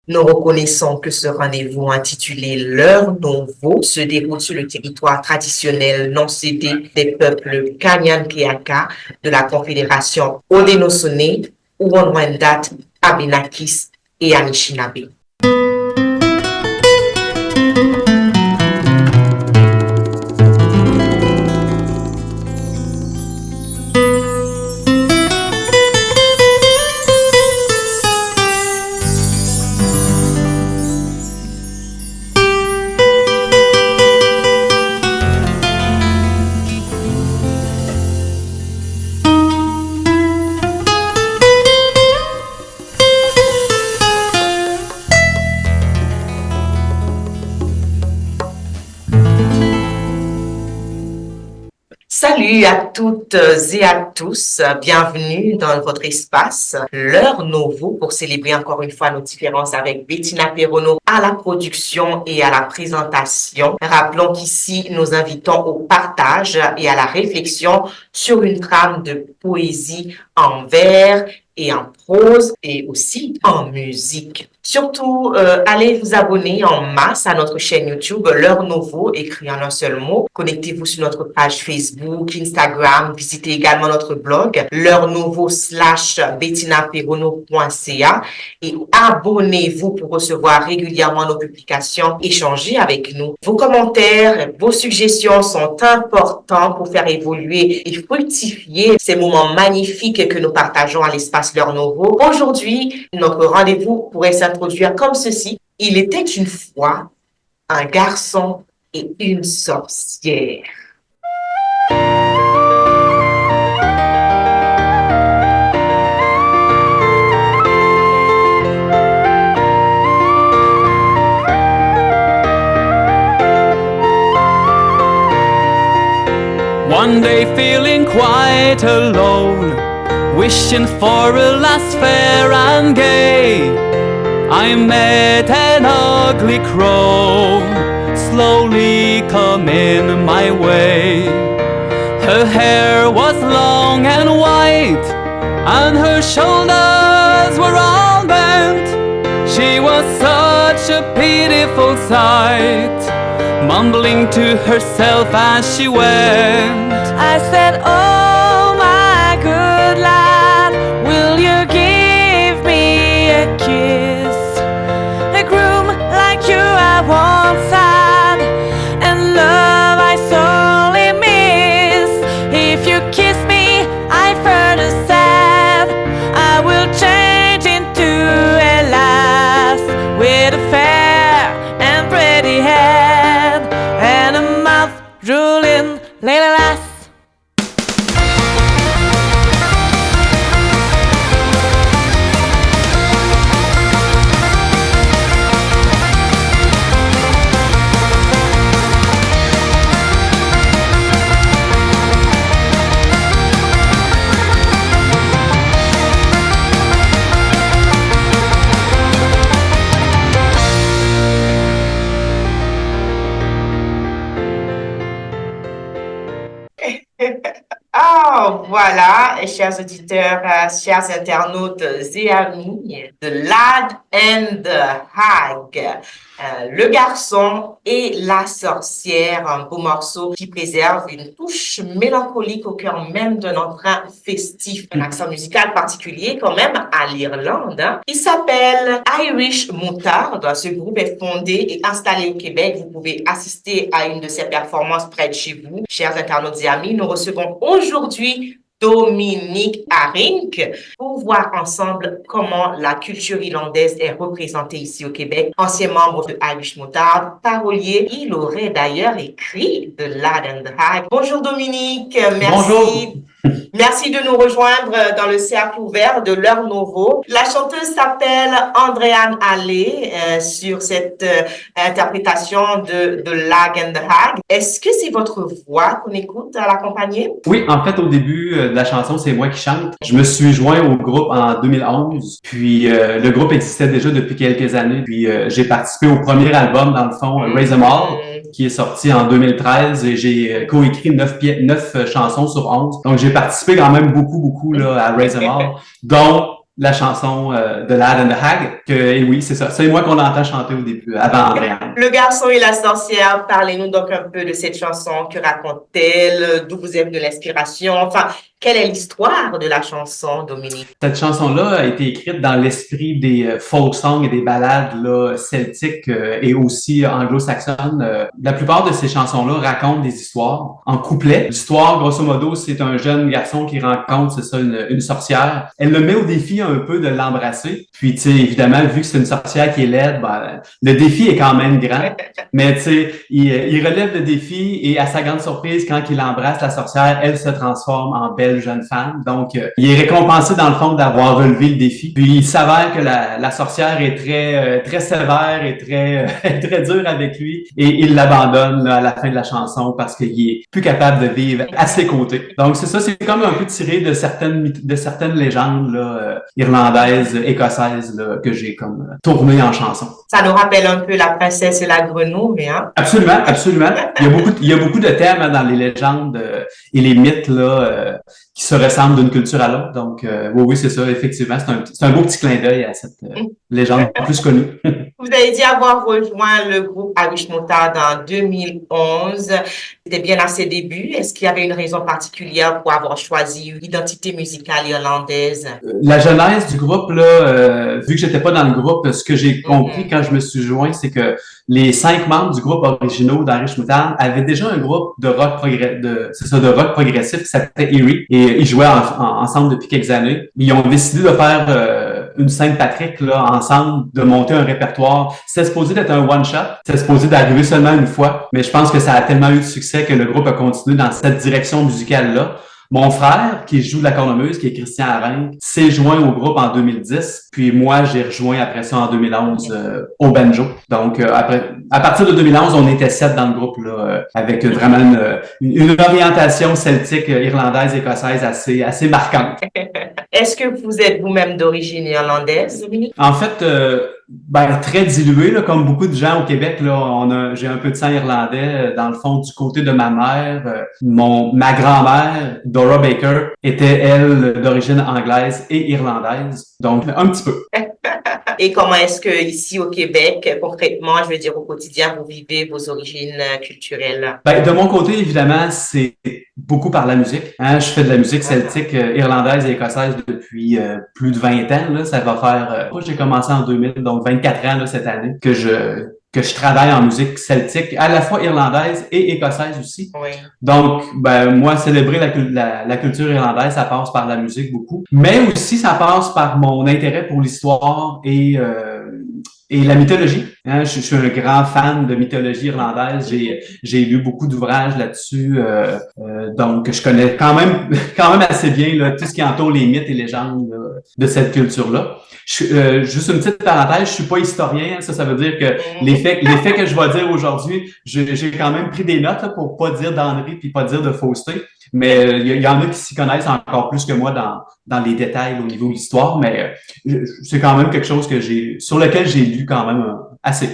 Nous reconnaissons que ce rendez-vous intitulé L'heure nouveau se déroule sur le territoire traditionnel non cédé des peuples Kanyan-Keaka de la Confédération Haudenosaunee, Huon-Wendat, Abénakis et Anishinaabe. Salut à toutes et à tous, bienvenue dans votre espace, l'heure nouveau pour célébrer encore une fois nos différences avec Bettina Perono à la production et à la présentation. Rappelons qu'ici, nous invitons au partage et à la réflexion sur une trame de poésie en vers et en prose et aussi en musique. Surtout, allez vous abonner en masse à notre chaîne YouTube, L'heure nouveau, écrit en un seul mot. Connectez-vous sur notre page Facebook, Instagram. Visitez également notre blog, l'heure nouveau /bettinaperono.ca et abonnez-vous pour recevoir régulièrement nos publications. Échangez avec nous. Vos commentaires, vos suggestions sont importants pour faire évoluer et fructifier ces moments magnifiques que nous partageons à l'espace L'heure nouveau. Aujourd'hui, notre rendez-vous pourrait s'introduire comme ceci. Il était une fois un garçon et une sorcière. One day feeling quite alone, wishing for a last fair and gay, I met an ugly crone, slowly coming my way. Her hair was long and white, and her shoulders were all bent. She was such a pitiful sight, mumbling to herself as she went. I said, oh my good lad, will you give me a kiss? A groom like you I once had, and love I sorely miss. If you kiss me, I further said, I will change into a lass with a fair and pretty head and a mouth drooling little lass. Oh, voilà, chers auditeurs, chers internautes et amis de Lad and the Hag, le garçon et la sorcière, un beau morceau qui préserve une touche mélancolique au cœur même d'un entrain festif, un accent musical particulier quand même à l'Irlande. Hein. Il s'appelle Irish Moutarde. Ce groupe est fondé et installé au Québec. Vous pouvez assister à une de ses performances près de chez vous. Chers internautes et amis, nous recevons aujourd'hui Dominique Arink pour voir ensemble comment la culture irlandaise est représentée ici au Québec. Ancien membre de Irish Moutarde, parolier, il aurait d'ailleurs écrit The Lad and the Hag. Bonjour Dominique, merci. Bonjour. Merci de nous rejoindre dans le cercle ouvert de l'heure nouveau. La chanteuse s'appelle Andréane Allais sur cette interprétation de Lad and the Hag. Est-ce que c'est votre voix qu'on écoute à l'accompagner? Oui, en fait, au début de la chanson, c'est moi qui chante. Je me suis joint au groupe en 2011, puis le groupe existait déjà depuis quelques années. Puis j'ai participé au premier album, dans le fond, Raise 'Em All, qui est sorti en 2013, et j'ai coécrit 9 chansons sur 11. Donc j'ai participé quand même beaucoup là, à Raise 'Em All, dont la chanson de Lad and the Hag, et oui, c'est ça. C'est moi qu'on entend chanter au début, avant Andréane. Le garçon et la sorcière, parlez-nous donc un peu de cette chanson. Que raconte-t-elle? D'où vous est venue l'inspiration? Enfin, quelle est l'histoire de la chanson, Dominique? Cette chanson-là a été écrite dans l'esprit des folk songs et des ballades là, celtiques et aussi anglo-saxonnes. La plupart de ces chansons-là racontent des histoires en couplet. L'histoire, grosso modo, c'est un jeune garçon qui rencontre, c'est ça, une sorcière. Elle le met au défi un peu de l'embrasser. Puis, tu sais, évidemment, vu que c'est une sorcière qui est laide, ben, le défi est quand même grand. Mais, tu sais, il relève le défi et à sa grande surprise, quand il embrasse la sorcière, elle se transforme en belle jeune femme. Donc, il est récompensé dans le fond d'avoir relevé le défi. Puis, il s'avère que la sorcière est très sévère et très dure avec lui et il l'abandonne là, à la fin de la chanson parce qu'il est plus capable de vivre à ses côtés. Donc, c'est ça, c'est comme un peu tiré de certaines légendes là, irlandaises, écossaises là, que j'ai comme tourné en chanson. Ça nous rappelle un peu la princesse et la grenouille, hein? Absolument, absolument. Il y a beaucoup de thèmes hein, dans les légendes et les mythes là qui se ressemblent d'une culture à l'autre. Donc, oui, c'est ça, effectivement. C'est un beau petit clin d'œil à cette légende plus connue. Vous avez dit avoir rejoint le groupe Irish Motard en 2011. C'était bien à ses débuts. Est-ce qu'il y avait une raison particulière pour avoir choisi une identité musicale irlandaise? La genèse du groupe, là, vu que j'étais pas dans le groupe, ce que j'ai compris quand je me suis joint, c'est que les 5 membres du groupe originaux d'Irish Motard avaient déjà un groupe de rock progressif qui s'appelait Erie et ils jouaient ensemble depuis quelques années. Ils ont décidé de faire une Sainte-Patrick là ensemble, de monter un répertoire. C'était supposé d'être un one-shot, c'était supposé d'arriver seulement une fois, mais je pense que ça a tellement eu de succès que le groupe a continué dans cette direction musicale-là. Mon frère, qui joue de la cornemuse, qui est Christian Haring, s'est joint au groupe en 2010, puis moi, j'ai rejoint après ça en 2011 au banjo. Donc, à partir de 2011, on était 7 dans le groupe, là, avec vraiment une orientation celtique, irlandaise, écossaise assez marquante. Est-ce que vous êtes vous-même d'origine irlandaise, Dominique? En fait, très dilué, là, comme beaucoup de gens au Québec, là, j'ai un peu de sang irlandais. Dans le fond, du côté de ma mère, ma grand-mère, Dora Baker, était, elle, d'origine anglaise et irlandaise. Donc, un petit peu. Et comment est-ce que ici au Québec, concrètement, je veux dire au quotidien, vous vivez vos origines culturelles? De mon côté, évidemment, c'est beaucoup par la musique. Hein? Je fais de la musique celtique, irlandaise et écossaise depuis plus de 20 ans. Là. Ça va faire... j'ai commencé en 2000, donc 24 ans là, cette année que je travaille en musique celtique, à la fois irlandaise et écossaise aussi. Oui. Donc, moi, célébrer la culture irlandaise, ça passe par la musique beaucoup. Mais aussi, ça passe par mon intérêt pour l'histoire et la mythologie. Hein, je suis un grand fan de mythologie irlandaise. J'ai lu beaucoup d'ouvrages là-dessus. Donc, je connais quand même assez bien là, tout ce qui entoure les mythes et légendes là, de cette culture-là. Juste une petite parenthèse, je suis pas historien. Ça veut dire que les faits que je vais dire aujourd'hui, j'ai quand même pris des notes là, pour pas dire d'enneries puis pas dire de fausseté. Mais il y en a qui s'y connaissent encore plus que moi dans les détails au niveau de l'histoire, mais c'est quand même quelque chose sur lequel j'ai lu quand même assez.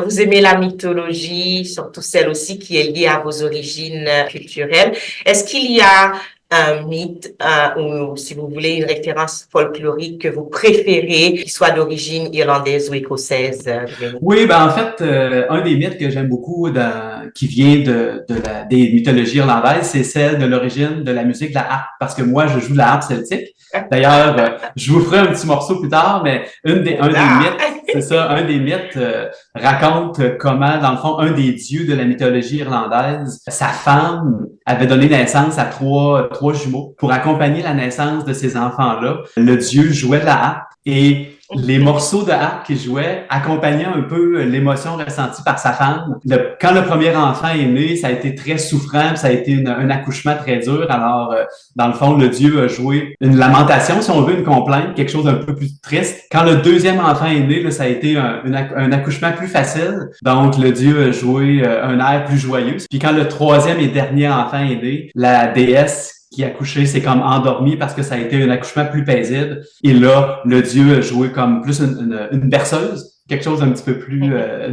Vous aimez la mythologie, surtout celle aussi qui est liée à vos origines culturelles. Est-ce qu'il y a un mythe ou, si vous voulez, une référence folklorique que vous préférez, qui soit d'origine irlandaise ou écossaise? Oui, en fait, un des mythes que j'aime beaucoup qui vient des mythologies irlandaises, c'est celle de l'origine de la musique de la harpe, parce que moi, je joue de la harpe celtique. D'ailleurs, je vous ferai un petit morceau plus tard, mais un des mythes, c'est ça, un des mythes raconte comment, dans le fond, un des dieux de la mythologie irlandaise, sa femme avait donné naissance à trois jumeaux. Pour accompagner la naissance de ces enfants-là, le dieu jouait de la harpe et les morceaux de harpe qu'il jouait accompagnaient un peu l'émotion ressentie par sa femme. Quand le premier enfant est né, ça a été très souffrant, ça a été un accouchement très dur. Alors, dans le fond, le dieu a joué une lamentation, si on veut, une complainte, quelque chose d'un peu plus triste. Quand le deuxième enfant est né, là, ça a été un accouchement plus facile. Donc, le dieu a joué un air plus joyeux. Puis quand le troisième et dernier enfant est né, la déesse qui a couché s'est comme endormi parce que ça a été un accouchement plus paisible. Et là, le dieu a joué comme plus une berceuse, quelque chose d'un petit peu plus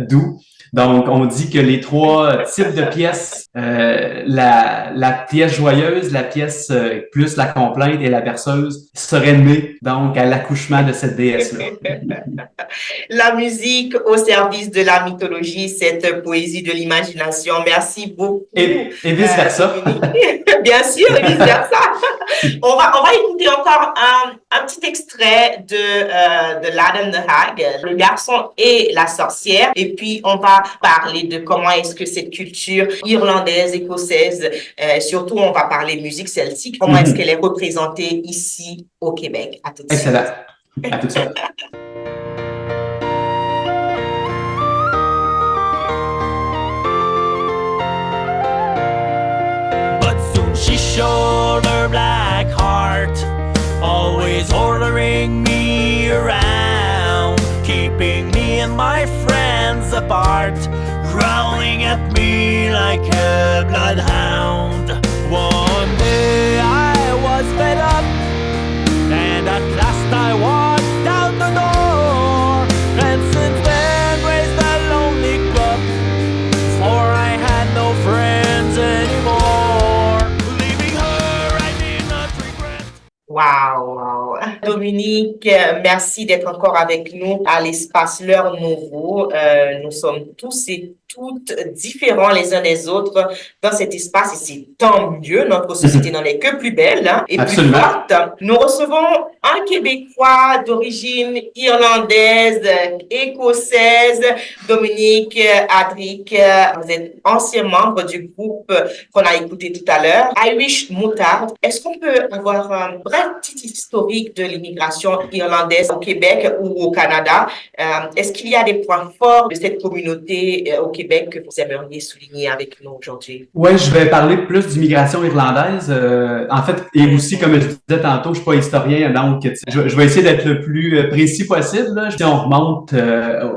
doux. Donc, on dit que les trois types de pièces, la pièce joyeuse, la pièce plus la complainte et la berceuse, seraient nées donc à l'accouchement de cette déesse-là. La musique au service de la mythologie, cette poésie de l'imagination. Merci beaucoup. Et vice-versa. Bien sûr, et vice-versa. On va écouter encore un petit extrait de Lad and the Hag, le garçon et la sorcière. Et puis, on va parler de comment est-ce que cette culture irlandaise, écossaise, surtout, on va parler musique celtique, comment est-ce qu'elle est représentée ici au Québec. À tout de suite. Excellent. À tout de suite. She showed her black heart, always ordering me around, keeping me and my friends apart, growling at me like a bloodhound. One day I was fed up, and at last I walked out the door, and since then raised a lonely cup, for I had no friends anymore. Wow. Dominique, merci d'être encore avec nous à l'espace L'Heure Nouveau. Nous sommes tous et toutes différents les uns des autres dans cet espace et c'est tant mieux. Notre société n'en est que plus belle et Absolument. plus forte. Nous recevons un Québécois d'origine irlandaise, écossaise, Dominique Adric. Vous êtes ancien membre du groupe qu'on a écouté tout à l'heure, Irish Moutard. Est-ce qu'on peut avoir un bref petit historique de l'immigration irlandaise au Québec ou au Canada? Est-ce qu'il y a des points forts de cette communauté au Québec que vous aimeriez souligner avec nous aujourd'hui? Oui, je vais parler plus d'immigration irlandaise. En fait, et aussi, comme je disais tantôt, je suis pas historien, donc je vais essayer d'être le plus précis possible. Là. Si on remonte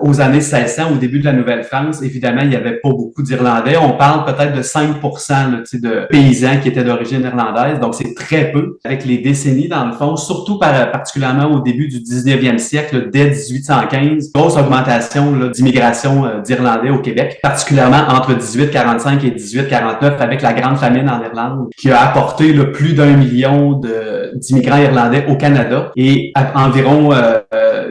aux années 1600, au début de la Nouvelle-France, évidemment, il n'y avait pas beaucoup d'Irlandais. On parle peut-être de 5% là, de paysans qui étaient d'origine irlandaise, donc c'est très peu. Avec les décennies, dans le fond, surtout particulièrement au début du 19e siècle, là, dès 1815, grosse augmentation là, d'immigration d'Irlandais au Québec, particulièrement entre 1845 et 1849, avec la Grande Famine en Irlande, qui a apporté là, plus d'1 million d'immigrants irlandais au Canada et environ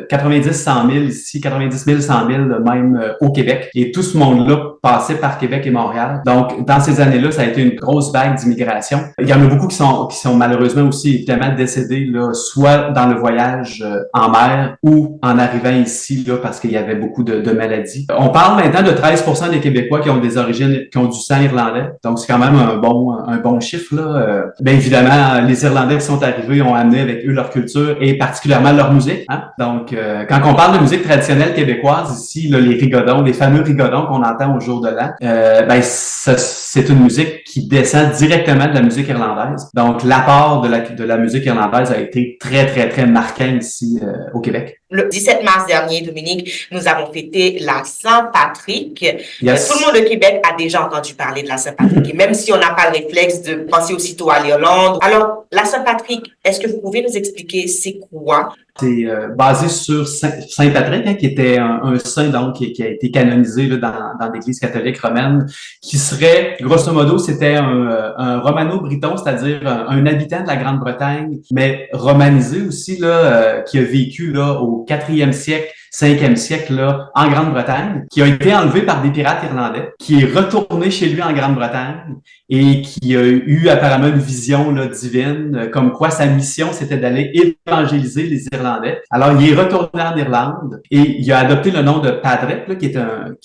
90-100 000 ici, 90 000, 100 000 même au Québec. Et tout ce monde-là passait par Québec et Montréal. Donc, dans ces années-là, ça a été une grosse vague d'immigration. Il y en a beaucoup qui sont malheureusement aussi évidemment décédés, là, soit dans le voyage en mer ou en arrivant ici, là, parce qu'il y avait beaucoup de maladies. On parle maintenant de 13% des Québécois qui ont des origines, qui ont du sang irlandais. Donc, c'est quand même un bon chiffre, là. Bien évidemment, les Irlandais qui sont arrivés ont amené avec eux leur culture et particulièrement leur musique, hein? Donc, quand on parle de musique traditionnelle québécoise ici, là, les rigodons, les fameux rigodons qu'on entend au jour de l'an, ben, c'est une musique qui descend directement de la musique irlandaise. Donc, l'apport de la musique irlandaise a été très, très, très marquant ici au Québec. Le 17 mars dernier, Dominique, nous avons fêté la Saint-Patrick. Yes. Tout le monde au Québec a déjà entendu parler de la Saint-Patrick. Et même si on n'a pas le réflexe de penser aussitôt à l'Irlande. Alors, la Saint-Patrick, est-ce que vous pouvez nous expliquer c'est quoi? C'est basé sur Saint-Patrick, hein, qui était un saint donc qui a été canonisé là, dans l'Église catholique romaine, qui serait, grosso modo, c'était un romano-briton, c'est-à-dire un habitant de la Grande-Bretagne, mais romanisé aussi, là, qui a vécu là au 4e siècle, 5e siècle là, en Grande-Bretagne, qui a été enlevé par des pirates irlandais, qui est retourné chez lui en Grande-Bretagne et qui a eu apparemment une vision là, divine, comme quoi sa mission, c'était d'aller évangéliser les Irlandais. Alors, il est retourné en Irlande et il a adopté le nom de Patrick, là, qui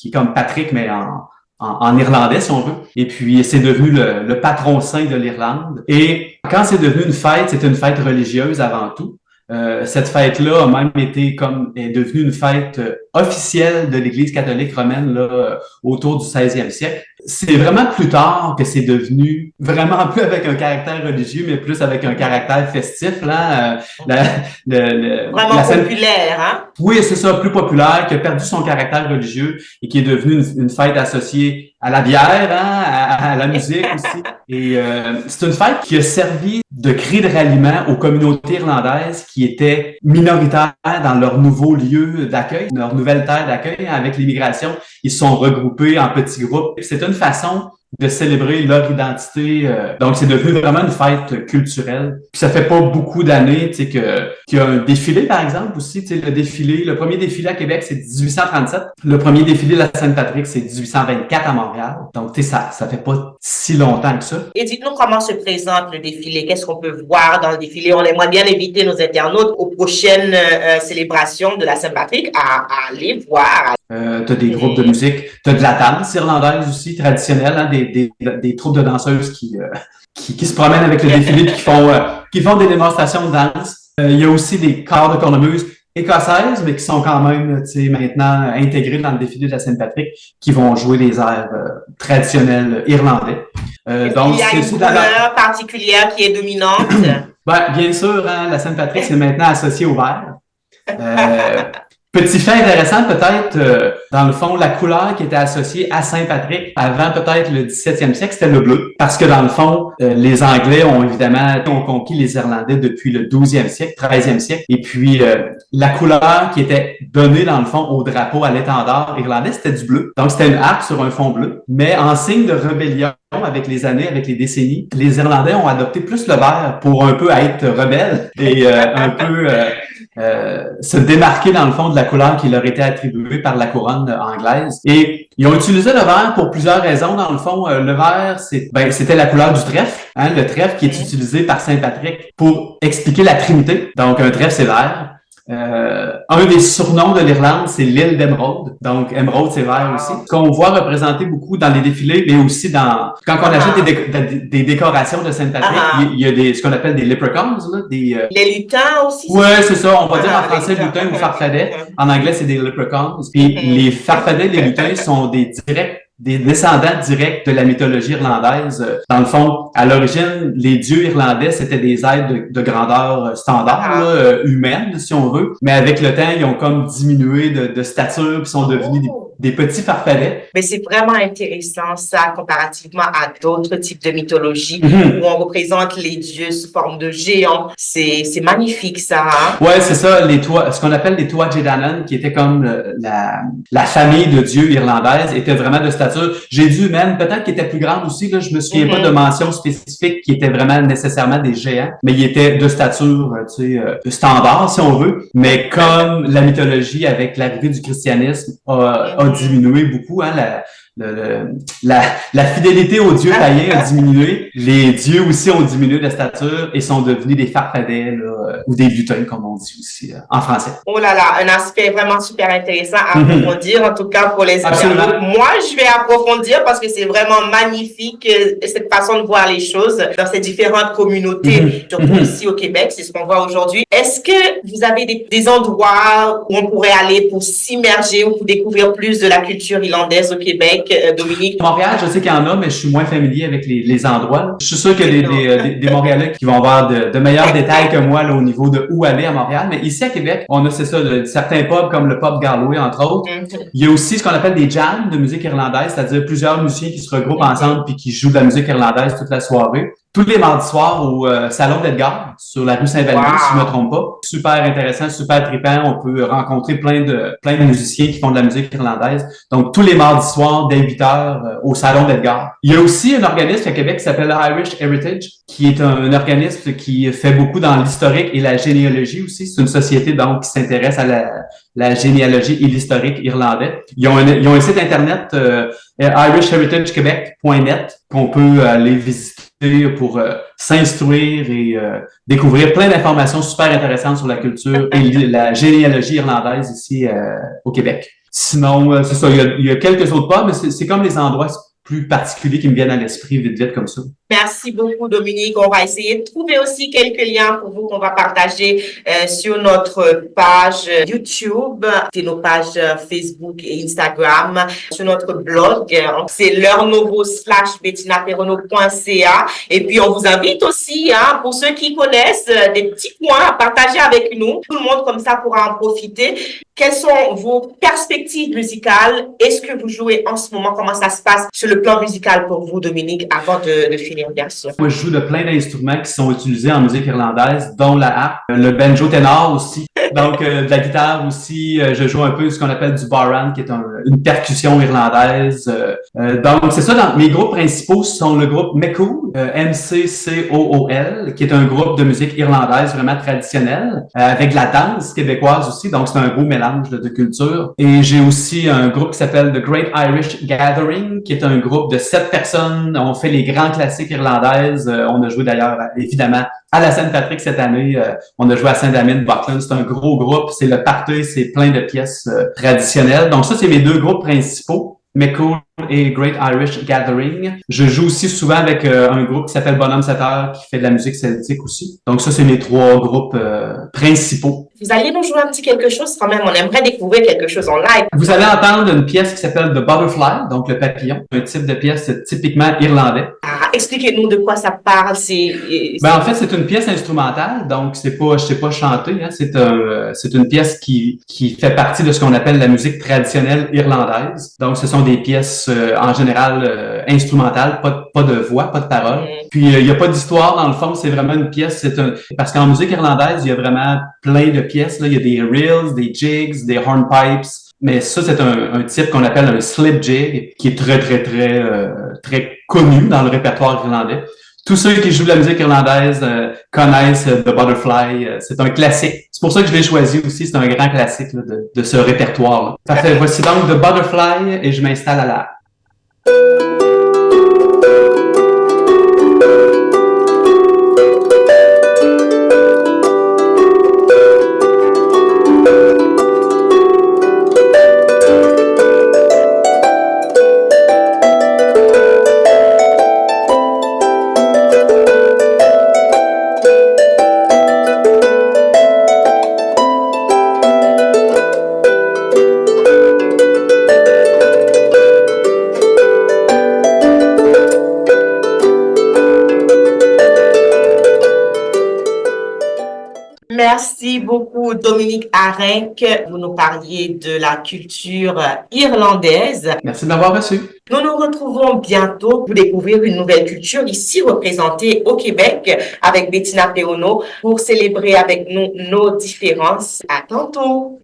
est comme Patrick, mais en irlandais, si on veut. Et puis, c'est devenu le patron saint de l'Irlande. Et quand c'est devenu une fête, c'était une fête religieuse avant tout. Cette fête-là a même est devenue une fête officielle de l'Église catholique romaine là, autour du 16e siècle. c'est vraiment plus tard que c'est devenu vraiment plus avec un caractère religieux, mais plus avec un caractère festif, là. Vraiment populaire, hein? Oui, c'est ça, plus populaire, qui a perdu son caractère religieux et qui est devenu une fête associée à la bière, hein, à la musique aussi. Et c'est une fête qui a servi de cri de ralliement aux communautés irlandaises qui étaient minoritaires dans leur nouveau lieu d'accueil, leur nouvelle terre d'accueil. Avec l'immigration, ils se sont regroupés en petits groupes. C'est une façon de célébrer leur identité. Donc, c'est devenu vraiment une fête culturelle. Puis ça fait pas beaucoup d'années, tu sais, qu'il y a un défilé, par exemple, aussi. Tu sais, le premier défilé à Québec, c'est 1837. Le premier défilé de la Sainte-Patrick, c'est 1824 à Montréal. Donc, tu sais, ça fait pas si longtemps que ça. Et dites-nous comment se présente le défilé. Qu'est-ce qu'on peut voir dans le défilé? On aimerait bien inviter nos internautes aux prochaines célébrations de la Sainte-Patrick à aller voir. T'as des groupes de musique, t'as de la danse irlandaise aussi, traditionnelle, hein, des troupes de danseuses qui se promènent avec le défilé et qui font des démonstrations de danse. Il y a aussi des corps de cornemuse écossaises, mais qui sont quand même, tu sais, maintenant intégrés dans le défilé de la Sainte-Patrick, qui vont jouer les airs traditionnels irlandais. Donc, il y a une couleur particulière qui est dominante. Ben, bien sûr, hein, la Sainte-Patrick, c'est maintenant associé au vert. Petit fait intéressant, peut-être, dans le fond, la couleur qui était associée à Saint-Patrick avant peut-être le 17e siècle, c'était le bleu. Parce que dans le fond, les Anglais ont évidemment conquis les Irlandais depuis le 12e siècle, 13e siècle. Et puis, la couleur qui était donnée, dans le fond, au drapeau, à l'étendard irlandais, c'était du bleu. Donc, c'était une harpe sur un fond bleu. Mais en signe de rébellion, avec les années, avec les décennies, les Irlandais ont adopté plus le vert pour un peu être rebelles et un peu se démarquer dans le fond de la couleur qui leur était attribuée par la couronne anglaise. Et ils ont utilisé le vert pour plusieurs raisons. Dans le fond, le vert, c'était la couleur du trèfle, hein, le trèfle qui est utilisé par Saint-Patrick pour expliquer la Trinité. Donc, un trèfle, c'est vert. Un des surnoms de l'Irlande, c'est l'île d'Émeraude. Donc, émeraude, c'est vert aussi. Qu'on voit représenté beaucoup dans les défilés, mais aussi quand on achète des décorations de Sainte-Patrick, il y a ce qu'on appelle des leprechauns, là, les lutins aussi. Ouais, c'est ça. On va dire en français lutin ou farfadet. En anglais, c'est des leprechauns. Puis les farfadets, les lutins sont des descendants directs de la mythologie irlandaise. Dans le fond, à l'origine, les dieux irlandais, c'était des êtres de grandeur standard, humaine, si on veut. Mais avec le temps, ils ont comme diminué de stature puis sont devenus des petits farfadets. Mais c'est vraiment intéressant, ça, comparativement à d'autres types de mythologie où on représente les dieux sous forme de géants. C'est magnifique, ça. Hein? Ouais, c'est ça, ce qu'on appelle les Tuatha Dé Danann, qui étaient comme la famille de dieux irlandaise, étaient vraiment de stature. J'ai dû même, peut-être qu'ils étaient plus grands aussi, là, je me souviens pas de mention spécifique qui étaient vraiment nécessairement des géants, mais ils étaient de stature, tu sais, standard, si on veut. Mais comme la mythologie avec l'arrivée du christianisme a diminué beaucoup, hein, la fidélité aux dieux païens a diminué. Les dieux aussi ont diminué de stature et sont devenus des farfadets, là, ou des lutins, comme on dit aussi en français. Oh là là, un aspect vraiment super intéressant à approfondir, en tout cas pour les internautes. Moi, je vais approfondir parce que c'est vraiment magnifique cette façon de voir les choses dans ces différentes communautés, surtout ici au Québec, c'est ce qu'on voit aujourd'hui. Est-ce que vous avez des endroits où on pourrait aller pour s'immerger ou pour découvrir plus de la culture irlandaise au Québec? Dominique? Montréal, je sais qu'il y en a, mais je suis moins familier avec les endroits. Je suis sûr qu'il y a des Montréalais qui vont avoir de meilleurs détails que moi là, au niveau de où aller à Montréal. Mais ici à Québec, on a, c'est ça, certains pubs comme le pub Galway, entre autres. Il y a aussi ce qu'on appelle des jams de musique irlandaise, c'est-à-dire plusieurs musiciens qui se regroupent ensemble puis qui jouent de la musique irlandaise toute la soirée. Tous les mardis soirs au Salon d'Edgar, sur la rue Saint-Valéry, si je ne me trompe pas. Super intéressant, super trippant. On peut rencontrer plein de musiciens qui font de la musique irlandaise. Donc, tous les mardis soirs, dès 8h, au Salon d'Edgar. Il y a aussi un organisme à Québec qui s'appelle Irish Heritage, qui est un organisme qui fait beaucoup dans l'historique et la généalogie aussi. C'est une société, donc, qui s'intéresse à la généalogie et l'historique irlandais. Ils ont un site internet, irishheritagequebec.net, qu'on peut aller visiter pour s'instruire et découvrir plein d'informations super intéressantes sur la culture et la généalogie irlandaise ici au Québec. Sinon, c'est ça, il y a quelques autres pas, mais c'est comme les endroits plus particuliers qui me viennent à l'esprit vite comme ça. Merci beaucoup, Dominique. On va essayer de trouver aussi quelques liens pour vous qu'on va partager sur notre page YouTube, et nos pages Facebook et Instagram, sur notre blog. C'est leurnovo/bettinaperono.ca. Et puis, on vous invite aussi, pour ceux qui connaissent, des petits points à partager avec nous. Tout le monde comme ça pourra en profiter. Quelles sont vos perspectives musicales? Est-ce que vous jouez en ce moment? Comment ça se passe sur le plan musical pour vous, Dominique, avant de finir, bien sûr? Moi, je joue de plein d'instruments qui sont utilisés en musique irlandaise, dont la harpe, le banjo ténor aussi. Donc, de la guitare aussi. Je joue un peu ce qu'on appelle du baran, qui est une percussion irlandaise. Donc, c'est ça. Mes groupes principaux sont le groupe Meccool, MCCOOL, qui est un groupe de musique irlandaise vraiment traditionnelle, avec de la danse québécoise aussi. Donc, c'est un beau mélange de culture. Et j'ai aussi un groupe qui s'appelle The Great Irish Gathering, qui est un groupe de 7 personnes. On fait les grands classiques irlandaises. On a joué d'ailleurs, évidemment, à la Sainte-Patrick cette année. On a joué à Saint-Damien, Buckland. C'est un gros groupe. C'est le party, c'est plein de pièces traditionnelles. Donc ça, c'est mes 2 groupes principaux, Meccool et Great Irish Gathering. Je joue aussi souvent avec un groupe qui s'appelle Bonhomme 7 heures, qui fait de la musique celtique aussi. Donc ça, c'est mes 3 groupes principaux. Vous allez nous jouer un petit quelque chose quand même. On aimerait découvrir quelque chose en live. Vous allez entendre une pièce qui s'appelle The Butterfly, donc le papillon, un type de pièce typiquement irlandais. Expliquez-nous de quoi ça parle. En fait, c'est une pièce instrumentale, donc je sais pas chanter. C'est une pièce qui fait partie de ce qu'on appelle la musique traditionnelle irlandaise. Donc, ce sont des pièces en général instrumentales, pas de voix, pas de paroles. Puis, il n'y a pas d'histoire dans le fond. C'est vraiment une pièce. Parce qu'en musique irlandaise, il y a vraiment plein de pièces. Là, il y a des reels, des jigs, des hornpipes. Mais ça, c'est un type qu'on appelle un slip jig, qui est très connu dans le répertoire irlandais. Tous ceux qui jouent de la musique irlandaise connaissent The Butterfly. C'est un classique. C'est pour ça que je l'ai choisi aussi. C'est un grand classique là, de ce répertoire-là. Parfait. Voici donc The Butterfly et je m'installe à la... Merci beaucoup, Dominique Arenc. Vous nous parliez de la culture irlandaise. Merci de m'avoir reçu. Nous nous retrouvons bientôt pour découvrir une nouvelle culture ici représentée au Québec avec Bettina Perono pour célébrer avec nous nos différences. À tantôt!